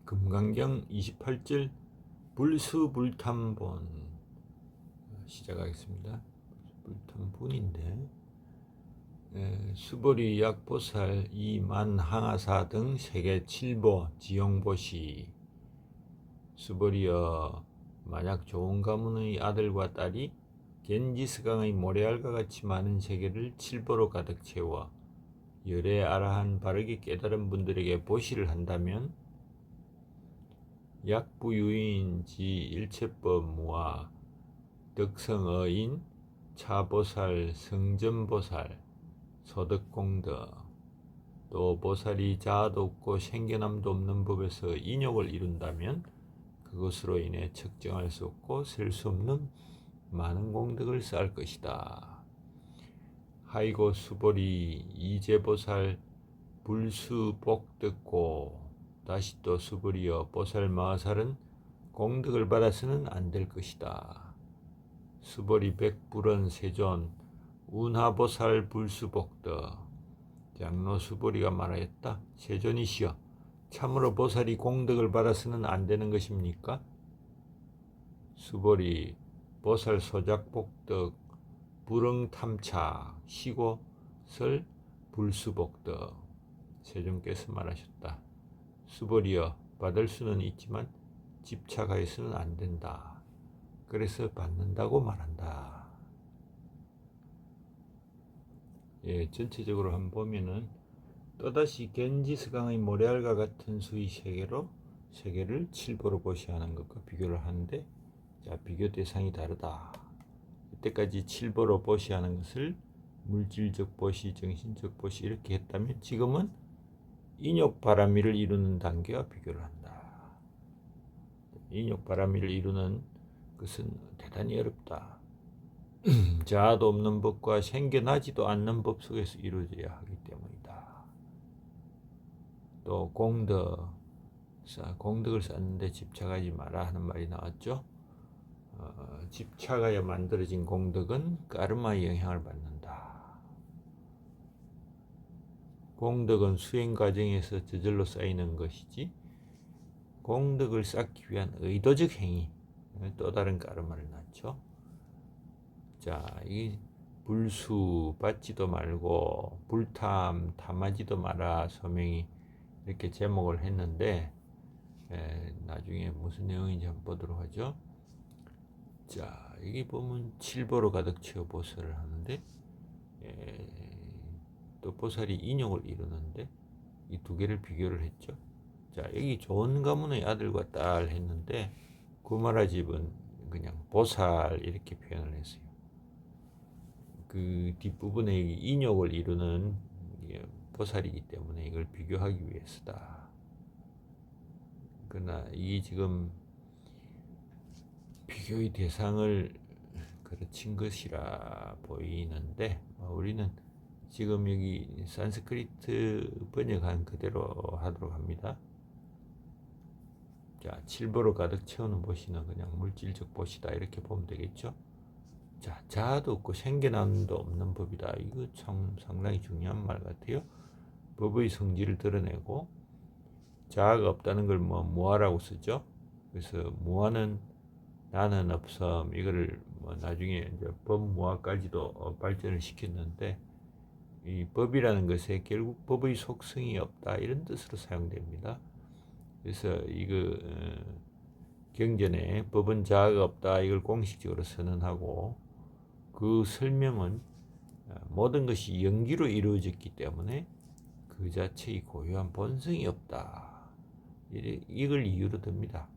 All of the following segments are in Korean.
금강경 28절 불수불탐본 시작하겠습니다. 불탐본인데 수보리 약보살 이만항하사 등 세계 7보 지용보시 수보리여, 만약 좋은 가문의 아들과 딸이 겐지스강의 모래알과 같이 많은 세계를 7보로 가득 채워 열애 아라한 바르게 깨달은 분들에게 보시를 한다면 약부유인 지 일체법 무아 덕성어인 차보살 성전보살 소득공덕 또 보살이 자아도 없고 생겨남도 없는 법에서 인욕을 이룬다면 그것으로 인해 측정할 수 없고 셀 수 없는 많은 공덕을 쌓을 것이다. 하이고 수보리 이제보살 불수복듣고 다시 또 수보리여, 보살 마하살은 공덕을 받아서는 안 될 것이다. 수보리 백불원 세존 운하보살 불수복덕 장로 수보리가 말하였다. 세존이시여, 참으로 보살이 공덕을 받아서는 안 되는 것입니까? 수보리 보살 소작복덕 불응탐차 시고 설 불수복덕 세존께서 말하셨다. 수보리여, 받을 수는 있지만 집착하여서는 안 된다. 그래서 받는다고 말한다. 전체적으로 한번 보면은 또다시 겐지스강의 모래알과 같은 수의 세계를 7보로 보시하는 것과 비교를 하는데, 자, 비교 대상이 다르다. 이때까지 7보로 보시하는 것을 물질적 보시, 정신적 보시 이렇게 했다면 지금은 인욕바라미를 이루는 단계와 비교를 한다. 인욕바라미를 이루는 것은 대단히 어렵다. 자아도 없는 법과 생겨나지도 않는 법 속에서 이루어져야 하기 때문이다. 또 공덕을 쌓는데 집착하지 마라 하는 말이 나왔죠. 집착하여 만들어진 공덕은 까르마의 영향을 받는다. 공덕은 수행 과정에서 저절로 쌓이는 것이지 공덕을 쌓기 위한 의도적 행위, 또 다른 까르마를 낳죠. 자, 이 불수 받지도 말고 탐하지도 마라 소명이 이렇게 제목을 했는데, 나중에 무슨 내용인지 한번 보도록 하죠. 자, 여기 보면 7보로 가득 채워 보살을 하는데, 또 보살이 인욕을 이루는데 이 두 개를 비교를 했죠. 자, 여기 좋은 가문의 아들과 딸 했는데 구마라 집은 그냥 보살 이렇게 표현을 했어요. 그 뒷부분에 인욕을 이루는 보살이기 때문에 이걸 비교하기 위해서다. 그러나 이 지금 비교의 대상을 그르친 것이라 보이는데, 우리는 지금 여기 산스크리트 번역한 그대로 하도록 합니다. 자, 7보로 가득 채우는 보시는 그냥 물질적 보시다 이렇게 보면 되겠죠. 자, 자아도 없고 생겨남도 없는 법이다. 이거 참 상당히 중요한 말 같아요. 법의 성질을 드러내고 자아가 없다는 걸 무아라고 쓰죠. 그래서 무아는 나는 없음, 이거를 나중에 이제 법무아까지도 발전을 시켰는데, 이 법이라는 것에 결국 법의 속성이 없다 이런 뜻으로 사용됩니다. 그래서 이거 경전에 법은 자아가 없다 이걸 공식적으로 선언하고, 그 설명은 모든 것이 연기로 이루어졌기 때문에 그 자체의 고유한 본성이 없다 이걸 이유로 듭니다.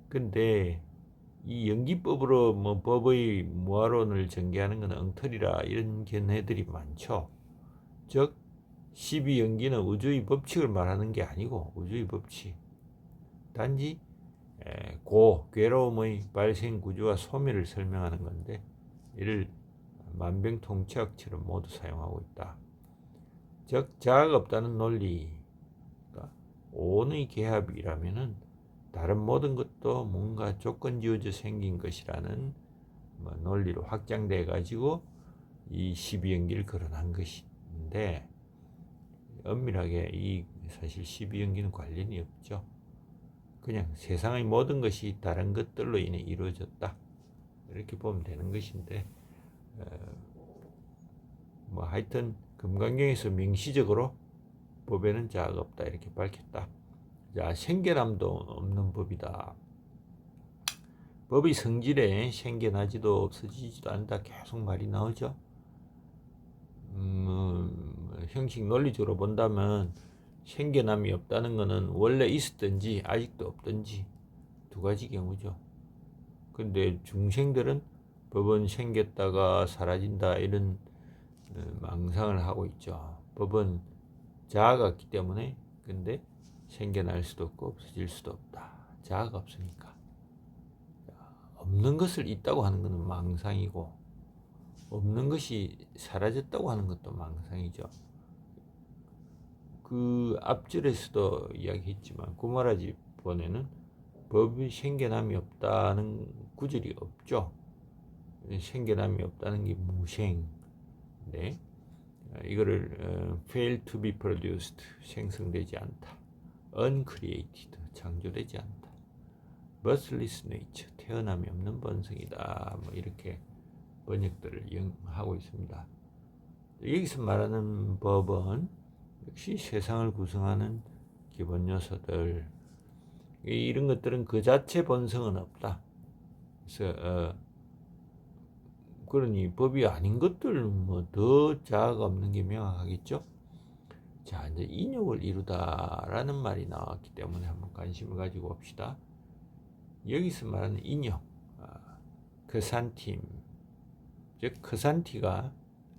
근데 이 연기법으로 법의 무아론을 전개하는 것은 엉터리라 이런 견해들이 많죠. 즉 12연기는 우주의 법칙을 말하는 게 아니고, 우주의 법칙 단지 괴로움의 발생 구조와 소멸을 설명하는 건데, 이를 만병통치약처럼 모두 사용하고 있다. 즉 자아가 없다는 논리가 온의 개합이라면은 다른 모든 것도 뭔가 조건 지어져 생긴 것이라는 논리로 확장돼 가지고 이 12연기를 거론한 것인데, 엄밀하게 이 사실 12연기는 관련이 없죠. 그냥 세상의 모든 것이 다른 것들로 인해 이루어졌다. 이렇게 보면 되는 것인데, 뭐 하여튼 금강경에서 명시적으로 법에는 자아가 없다 이렇게 밝혔다. 자, 생겨남도 없는 법이다. 법의 성질에 생겨나지도 없어지지도 않는다. 계속 말이 나오죠. 형식 논리적으로 본다면 생겨남이 없다는 것은 원래 있었든지 아직도 없든지 두 가지 경우죠. 근데 중생들은 법은 생겼다가 사라진다 이런 망상을 하고 있죠. 법은 자아가 없기 때문에. 근데 생겨날 수도 없고 없어질 수도 없다. 자아가 없으니까. 없는 것을 있다고 하는 것은 망상이고, 없는 것이 사라졌다고 하는 것도 망상이죠. 그 앞절에서도 이야기했지만 구마라지 본에는 법이 생겨남이 없다는 구절이 없죠. 생겨남이 없다는 게 무생. 네. 이거를 fail to be produced, 생성되지 않다. uncreated, 창조되지 않다. birthless nature, 태어남이 없는 본성이다. 뭐 이렇게 번역들을 하고 있습니다. 여기서 말하는 법은 역시 세상을 구성하는 기본 요소들, 이런 것들은 그 자체 본성은 없다. 그래서 그러니 법이 아닌 것들 뭐 더 자아가 없는 게 명확하겠죠. 자, 이제 인욕을 이루다라는 말이 나왔기 때문에 한번 관심을 가지고 봅시다. 여기서 말하는 인욕, 크산팀, 즉 크산티가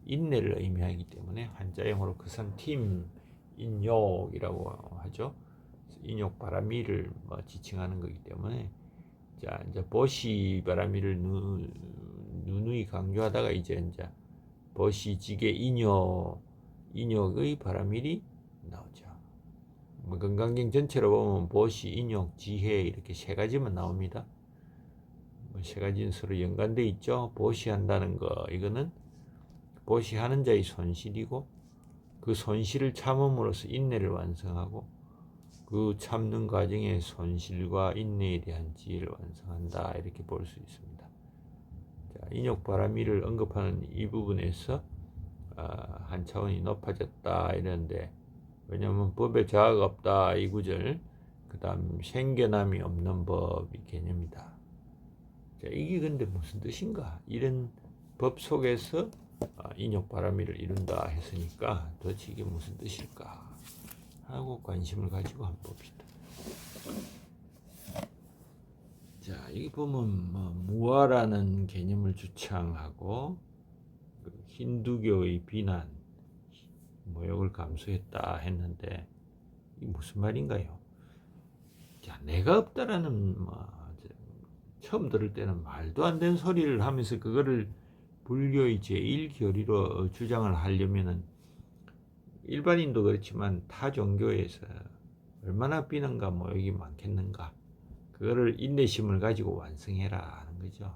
인내를 의미하기 때문에 한자형으로 크산팀 인욕이라고 하죠. 인욕 바라미를 뭐 지칭하는 거기 때문에, 자, 이제 보시 바라미를 누누이 강조하다가 이제 보시 지게 인욕의 바라밀이 나오죠. 뭐 건강경 전체로 보면 보시, 인욕, 지혜 이렇게 세 가지만 나옵니다. 세 가지는 서로 연관되어 있죠. 보시한다는 거, 이거는 보시하는 자의 손실이고, 그 손실을 참음으로써 인내를 완성하고, 그 참는 과정에 손실과 인내에 대한 지혜를 완성한다 이렇게 볼 수 있습니다. 자, 인욕 바라미를 언급하는 이 부분에서 한 차원이 높아졌다 이러는데, 왜냐하면 법에 자아가 없다 이 구절, 그 다음 생겨남이 없는 법 이 개념이다. 자, 이게 근데 무슨 뜻인가? 이런 법 속에서 인욕 바라미를 이룬다 했으니까 도대체 이게 무슨 뜻일까 하고 관심을 가지고 한번 봅시다. 자, 여기 보면 무아라는 개념을 주창하고 힌두교의 비난, 모욕을 감수했다 했는데 이 무슨 말인가요? 자, 내가 없다라는 처음 들을 때는 말도 안 되는 소리를 하면서 그거를 불교의 제1교리로 주장을 하려면은 일반인도 그렇지만 타 종교에서 얼마나 비난과 모욕이 많겠는가, 그거를 인내심을 가지고 완성해라 하는 거죠.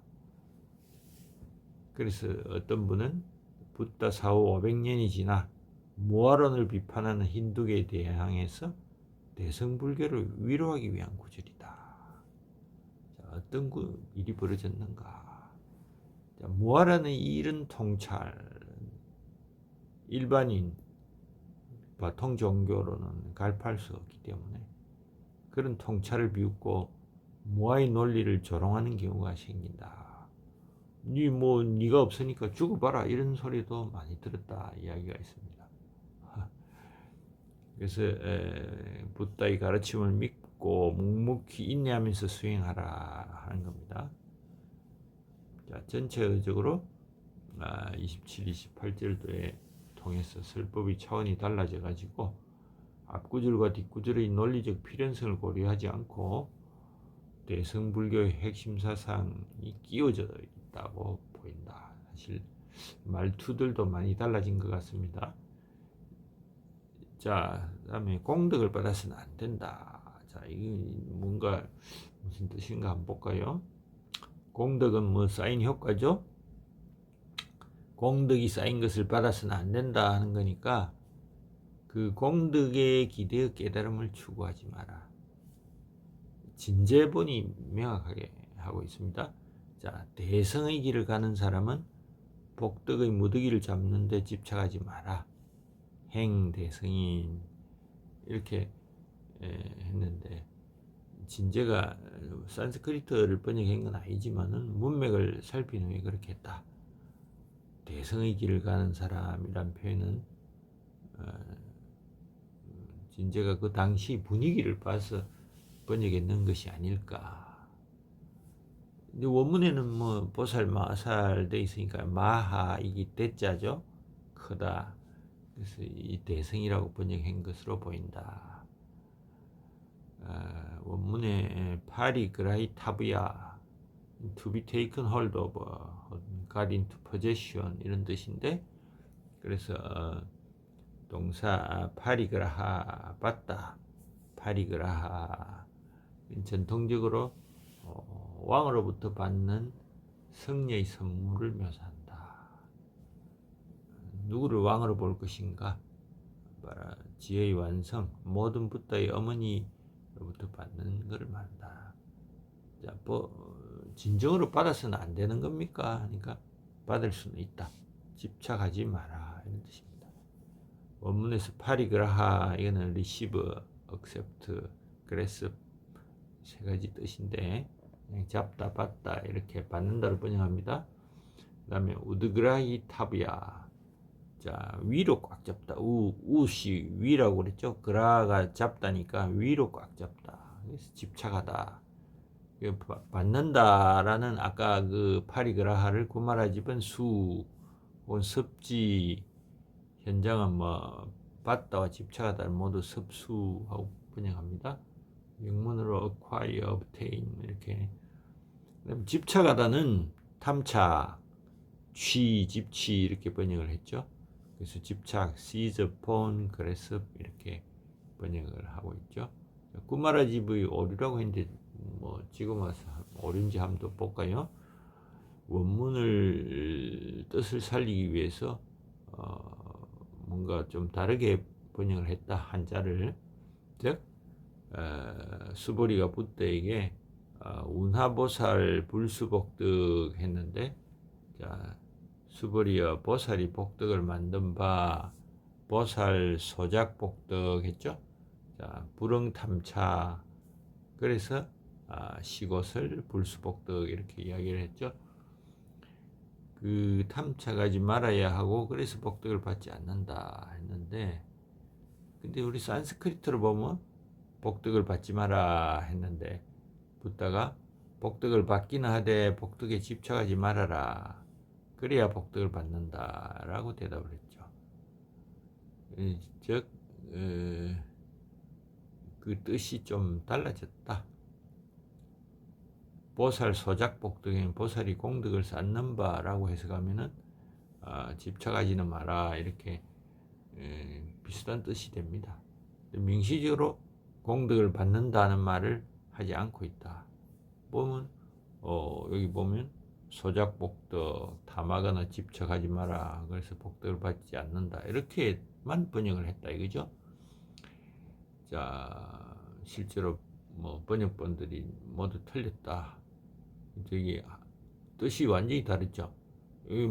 그래서 어떤 분은 부다 사후 500년이 지나 무아론을 비판하는 힌두교에 대항해서 대승불교를 위로하기 위한 구절이다. 자, 어떤 일이 벌어졌는가? 자, 무아라는 이런 통찰, 일반인 바통 종교로는 갈피할 수 없기 때문에 그런 통찰을 비웃고 무아의 논리를 조롱하는 경우가 생긴다. 네가 없으니까 죽어봐라 이런 소리도 많이 들었다 이야기가 있습니다. 그래서 부다의 가르침을 믿고 묵묵히 인내하면서 수행하라 하는 겁니다. 자, 전체적으로 27, 28절도에 통해서 설법의 차원이 달라져 가지고 앞구절과 뒷구절의 논리적 필연성을 고려하지 않고 대승불교의 핵심 사상이 끼워져 있다고 보인다. 사실 말투들도 많이 달라진 것 같습니다. 자, 그다음에 공덕을 받아서는 안 된다. 자, 이게 뭔가 무슨 뜻인가 한번 볼까요? 공덕은 뭐 쌓인 효과죠? 공덕이 쌓인 것을 받아서는 안 된다 하는 거니까 그 공덕에 기대어 깨달음을 추구하지 마라. 진제본이 명확하게 하고 있습니다. 자, 대성의 길을 가는 사람은 복덕의 무더기를 잡는 데 집착하지 마라. 행대성인 이렇게 했는데, 진제가 산스크리트를 번역한 건 아니지만은 문맥을 살핀 후에 그렇게 했다. 대성의 길을 가는 사람이란 표현은 진제가 그 당시 분위기를 봐서 번역했는 것이 아닐까. 근데 원문에는 뭐 보살 마살 돼 있으니까 마하 이게 대자죠. 크다. 그래서 이 대성이라고 번역한 것으로 보인다. 원문에 파리 그라이 타브야 to be taken hold of, got into possession 이런 뜻인데, 그래서 동사 파리그라하 받다, 파리그라하 전통적으로 왕으로부터 받는 성녀의 선물을 묘사한다. 누구를 왕으로 볼 것인가? 지혜의 완성, 모든 부다의 어머니로부터 받는 것을 말한다. 자, 진정으로 받아서는 안 되는 겁니까? 그러니까 받을 수는 있다. 집착하지 마라 이런 뜻입니다. 원문에서 파리그라하 이거는 receive, accept, grasp 세 가지 뜻인데, 그냥 잡다, 받다 이렇게 받는다로 번역합니다. 그 다음에 우드그라이 타브야. 자, 위로 꽉 잡다. 우시 위라고 그랬죠. 그라가 잡다니까 위로 꽉 잡다. 그래서 집착하다. 받는다라는 아까 그 파리그라하를 구마라 집은 수 혹은 습지, 현장은 뭐 받다와 집착하다를 모두 습수하고 번역합니다. 영문으로 acquire, obtain 이렇게. 집착하다는 탐착, 집취 이렇게 번역을 했죠. 그래서 집착, seize upon, grasp 이렇게 번역을 하고 있죠. 꾸마라집의 오류라고 했는데 뭐 지금 와서 오류인지 한번 또 볼까요? 원문을 뜻을 살리기 위해서 뭔가 좀 다르게 번역을 했다. 한자를. 즉 수보리가 붓대에게 운하보살 불수복득 했는데, 자, 수보리여 보살이 복덕을 만든 바 보살 소작복덕 했죠. 자, 불응탐차, 그래서 시곳을 불수복덕 이렇게 이야기를 했죠. 그 탐착하지 말아야 하고 그래서 복덕을 받지 않는다 했는데, 근데 우리 산스크리트로 보면 복덕을 받지 마라 했는데, 붓다가 복덕을 받기는 하되 복덕에 집착하지 말아라, 그래야 복덕을 받는다 라고 대답을 했죠. 즉 그 뜻이 좀 달라졌다. 보살 소작 복덕에는 보살이 공덕을 쌓는 바라고 해석하면은 집착하지는 마라 이렇게 비슷한 뜻이 됩니다. 명시적으로 공덕을 받는다는 말을 하지 않고 있다. 보면 여기 보면 소작 복덕, 탐하거나 집착하지 마라, 그래서 복덕을 받지 않는다 이렇게만 번역을 했다 이거죠. 자, 실제로 뭐 번역본들이 모두 틀렸다. 저기 뜻이 완전히 다르죠.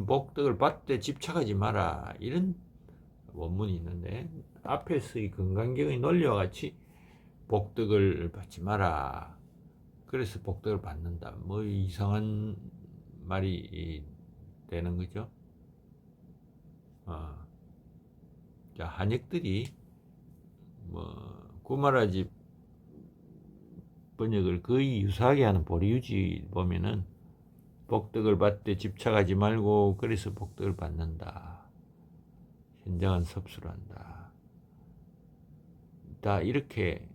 복덕을 받되 집착하지 마라 이런 원문이 있는데, 앞에서의 금강경의 논리와 같이 복덕을 받지 마라, 그래서 복덕을 받는다, 뭐 이상한 말이 되는 거죠. 자, 한역들이 뭐 구마라집 번역을 거의 유사하게 하는 보리유지 보면은 복덕을 받되 집착하지 말고 그래서 복덕을 받는다, 현장은 섭수를 한다, 다 이렇게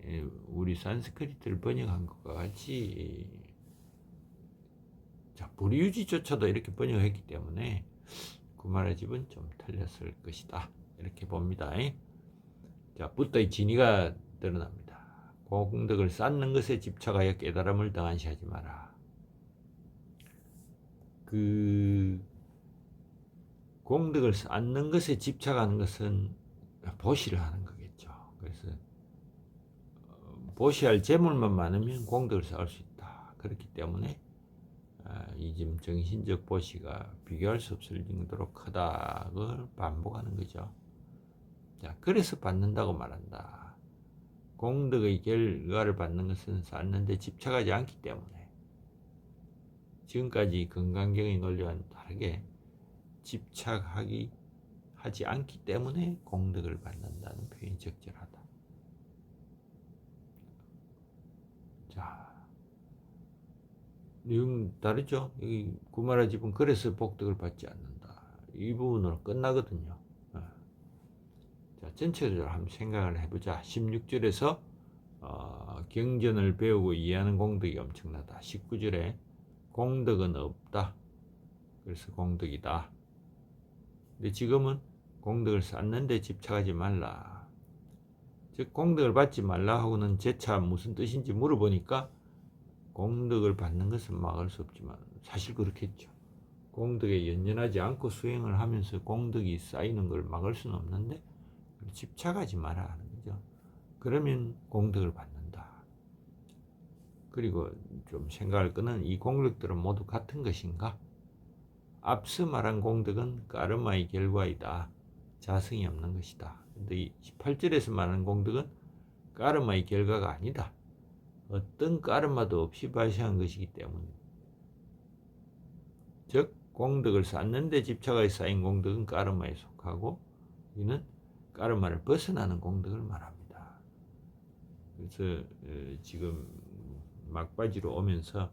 우리 산스크리트를 번역한 것과 같이, 자, 보리유지조차도 이렇게 번역했기 때문에 구마라집은 좀 틀렸을 것이다 이렇게 봅니다. 자, 붓다의 진의가 드러납니다. 공덕을 쌓는 것에 집착하여 깨달음을 등한시하지 마라. 그 공덕을 쌓는 것에 집착하는 것은 보시를 하는 거겠죠. 그래서 보시할 재물만 많으면 공덕을 쌓을 수 있다. 그렇기 때문에 이 지금 정신적 보시가 비교할 수 없을 정도로 크다. 그걸 반복하는 거죠. 자, 그래서 받는다고 말한다. 공덕의 결과를 받는 것은 쌓는데 집착하지 않기 때문에 지금까지 건강경의 논리와는 다르게 집착하지 않기 때문에 공덕을 받는다는 표현이 적절하다. 자, 내용 다르죠? 여기 구마라 집은 그래서 복덕을 받지 않는다. 이 부분으로 끝나거든요. 자, 전체적으로 한번 생각을 해보자. 16절에서 경전을 배우고 이해하는 공덕이 엄청나다. 19절에 공덕은 없다. 그래서 공덕이다. 근데 지금은 공덕을 쌓는데 집착하지 말라. 즉 공덕을 받지 말라 하고는 재차 무슨 뜻인지 물어보니까 공덕을 받는 것은 막을 수 없지만 사실 그렇겠죠. 공덕에 연연하지 않고 수행을 하면서 공덕이 쌓이는 걸 막을 수는 없는데 집착하지 마라 하는 거죠. 그러면 공덕을 받는다. 그리고 좀 생각할 거는 이 공덕들은 모두 같은 것인가? 앞서 말한 공덕은 까르마의 결과이다. 자성이 없는 것이다. 근데 이 18절에서 말하는 공덕은 까르마의 결과가 아니다. 어떤 까르마도 없이 발생한 것이기 때문에 즉 공덕을 쌓는데 집착하여 쌓인 공덕은 까르마에 속하고 이는 까르마를 벗어나는 공덕을 말합니다. 그래서 지금 막바지로 오면서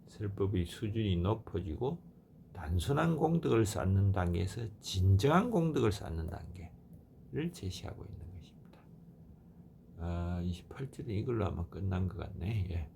설법의 수준이 높아지고 단순한 공덕을 쌓는 단계에서 진정한 공덕을 쌓는 단계를 제시하고 있는 것입니다. 28절은 이걸로 아마 끝난 것 같네. 예.